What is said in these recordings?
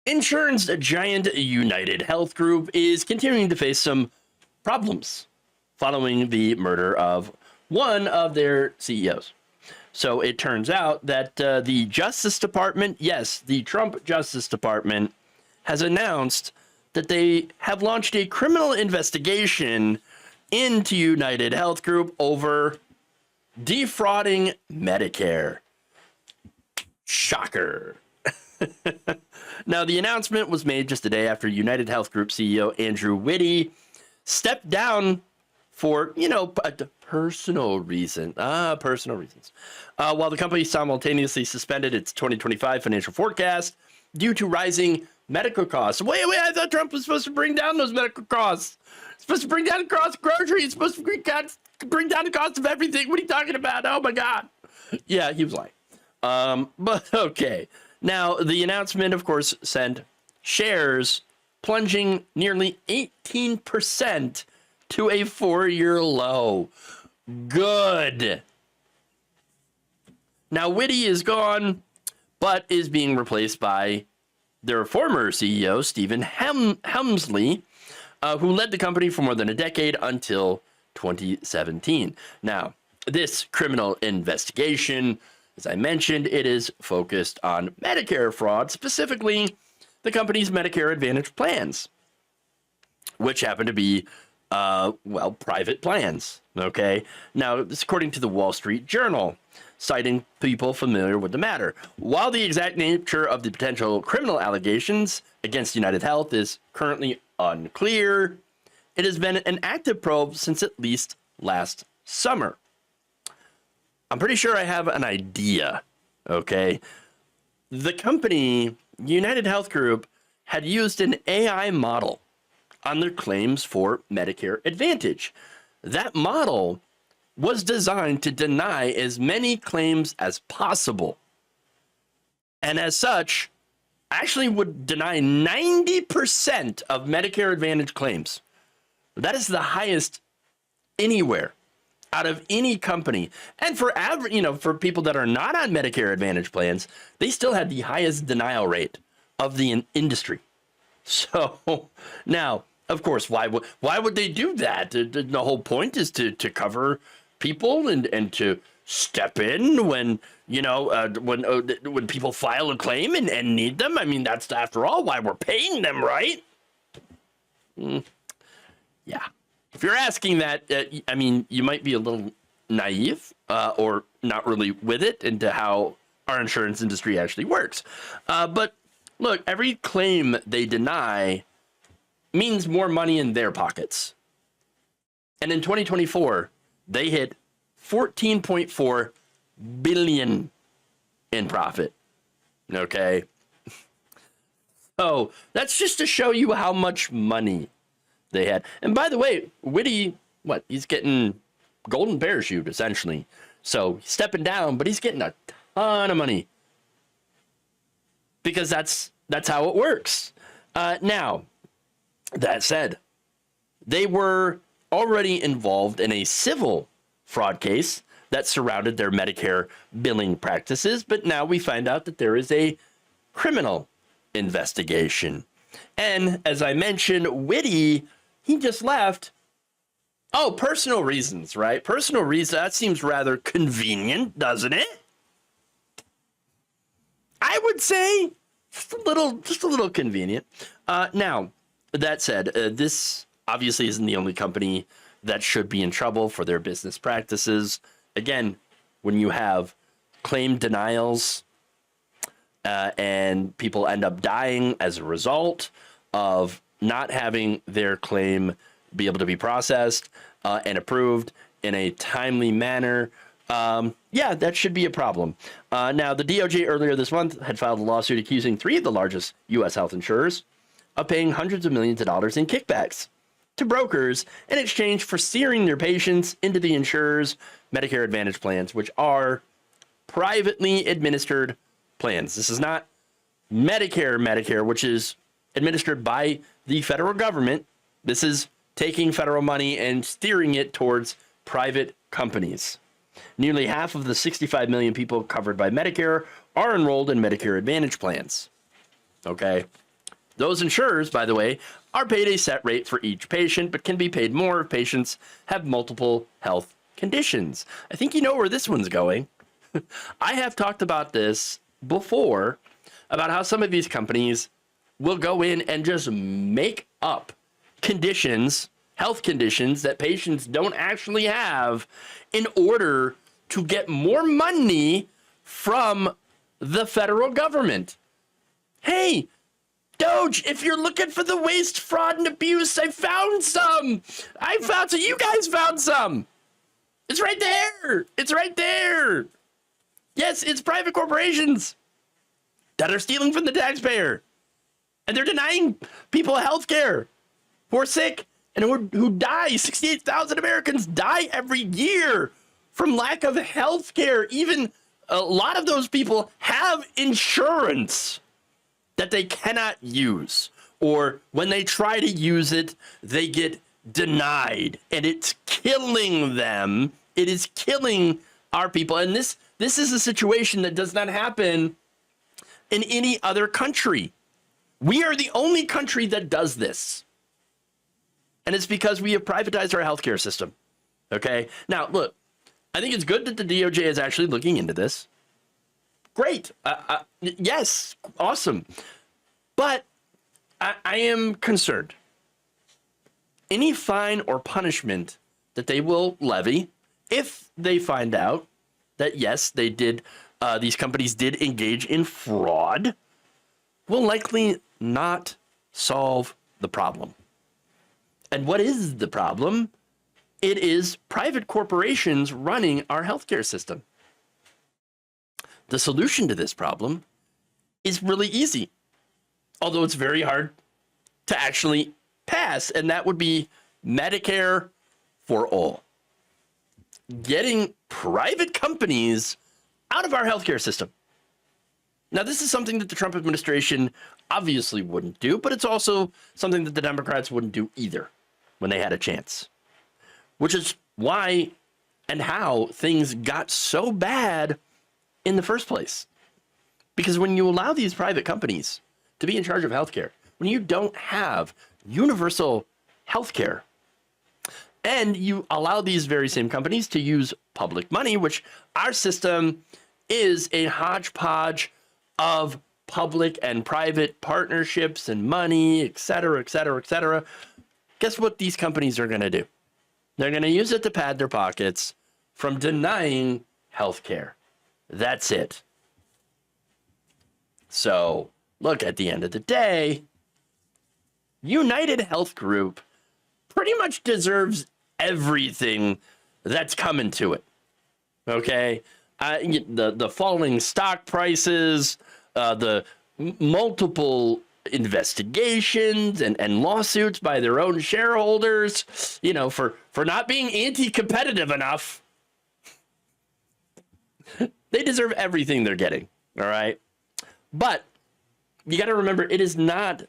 Insurance giant UnitedHealth Group is continuing to face some problems following the murder of one of their CEOs. So it turns out that the Justice Department, yes, the Trump Justice Department, has announced that they have launched a criminal investigation into UnitedHealth Group over defrauding Medicare. Shocker. Now, the announcement was made just a day after UnitedHealth Group CEO Andrew Witty stepped down for, personal reasons. While the company simultaneously suspended its 2025 financial forecast due to rising medical costs. Wait, I thought Trump was supposed to bring down those medical costs. It's supposed to bring down the cost of groceries. It's supposed to bring down the cost of everything. What are you talking about? Oh, my God. Yeah, he was lying. But okay. Now, the announcement, of course, sent shares plunging nearly 18% to a 4-year low. Good. Now, Witty is gone, but is being replaced by their former CEO, Stephen Hemsley, who led the company for more than a decade until 2017. Now, this criminal investigation, as I mentioned, it is focused on Medicare fraud, specifically the company's Medicare Advantage plans, which happen to be, private plans. Okay. Now, this according to the Wall Street Journal, citing people familiar with the matter. While the exact nature of the potential criminal allegations against UnitedHealth is currently unclear, it has been an active probe since at least last summer. I'm pretty sure I have an idea, okay? The company, UnitedHealth Group, had used an AI model on their claims for Medicare Advantage. That model was designed to deny as many claims as possible. And as such, actually would deny 90% of Medicare Advantage claims. That is the highest anywhere out of any company. And for average, for people that are not on Medicare Advantage plans, they still had the highest denial rate of the industry. So now, of course, why would they do that? The whole point is to cover people and to step in when when people file a claim and need them. I mean, that's after all why we're paying them, right? Yeah. If you're asking that, I mean, you might be a little naive or not really with it into how our insurance industry actually works. But look, every claim they deny means more money in their pockets. And in 2024, they hit $14.4 billion in profit. Okay. So that's just to show you how much money they had. And by the way, Witty, he's getting golden parachute essentially. So he's stepping down, but he's getting a ton of money because that's how it works. Now, that said, they were already involved in a civil fraud case that surrounded their Medicare billing practices, but now we find out that there is a criminal investigation. And as I mentioned, Witty, he just left. Oh, personal reasons, right? Personal reasons, that seems rather convenient, doesn't it? I would say just a little convenient. Now, that said, this obviously isn't the only company that should be in trouble for their business practices. Again, when you have claim denials and people end up dying as a result of not having their claim be able to be processed and approved in a timely manner, that should be a problem. Now, the DOJ earlier this month had filed a lawsuit accusing 3 of the largest U.S. health insurers of paying hundreds of millions of dollars in kickbacks to brokers in exchange for steering their patients into the insurer's Medicare Advantage plans, which are privately administered plans. This is not Medicare, which is administered by the federal government. This is taking federal money and steering it towards private companies. Nearly half of the 65 million people covered by Medicare are enrolled in Medicare Advantage plans. Okay. Those insurers, by the way, are paid a set rate for each patient, but can be paid more if patients have multiple health conditions. I think you know where this one's going. I have talked about this before, about how some of these companies will go in and just make up conditions, health conditions that patients don't actually have in order to get more money from the federal government. Hey, Doge, if you're looking for the waste, fraud, and abuse, I found some. You guys found some. It's right there. It's right there. Yes, it's private corporations that are stealing from the taxpayer. And they're denying people health care who are sick and who die. 68,000 Americans die every year from lack of health care. Even a lot of those people have insurance that they cannot use. Or when they try to use it, they get denied. And it's killing them. It is killing our people. And this is a situation that does not happen in any other country. We are the only country that does this. And it's because we have privatized our healthcare system. Okay? Now, look, I think it's good that the DOJ is actually looking into this. Great. Yes, awesome. But I am concerned. Any fine or punishment that they will levy, if they find out that, yes, they did, these companies did engage in fraud, will likely not solve the problem. And what is the problem? It is private corporations running our healthcare system. The solution to this problem is really easy, although it's very hard to actually pass, and that would be Medicare for all. Getting private companies out of our healthcare system. Now, this is something that the Trump administration obviously wouldn't do, but it's also something that the Democrats wouldn't do either when they had a chance, which is why and how things got so bad in the first place. Because when you allow these private companies to be in charge of healthcare, when you don't have universal healthcare, and you allow these very same companies to use public money, which our system is a hodgepodge of public and private partnerships and money, et cetera, et cetera, et cetera. Guess what these companies are going to do? They're going to use it to pad their pockets from denying healthcare. That's it. So, look, at the end of the day, UnitedHealth Group pretty much deserves everything that's coming to it. Okay? The falling stock prices, the multiple investigations and lawsuits by their own shareholders, for not being anti-competitive enough. They deserve everything they're getting, all right? But you got to remember, it is not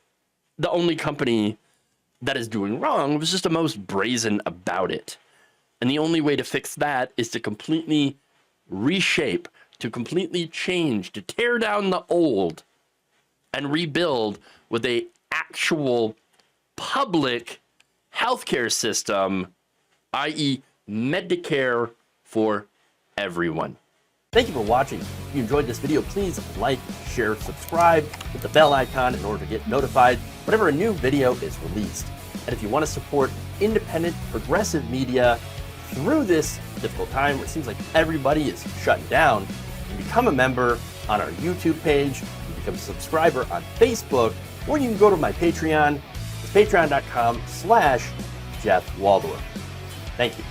the only company that is doing wrong. It was just the most brazen about it. And the only way to fix that is to completely reshape, to completely change, to tear down the old and rebuild with a actual public healthcare system, i.e. Medicare for everyone. Thank you for watching. If you enjoyed this video, please like, share, subscribe, hit the bell icon in order to get notified whenever a new video is released. And if you want to support independent, progressive media through this difficult time where it seems like everybody is shutting down, you can become a member on our YouTube page, you can become a subscriber on Facebook, or you can go to my Patreon. It's patreon.com/Jeff Waldorf. Thank you.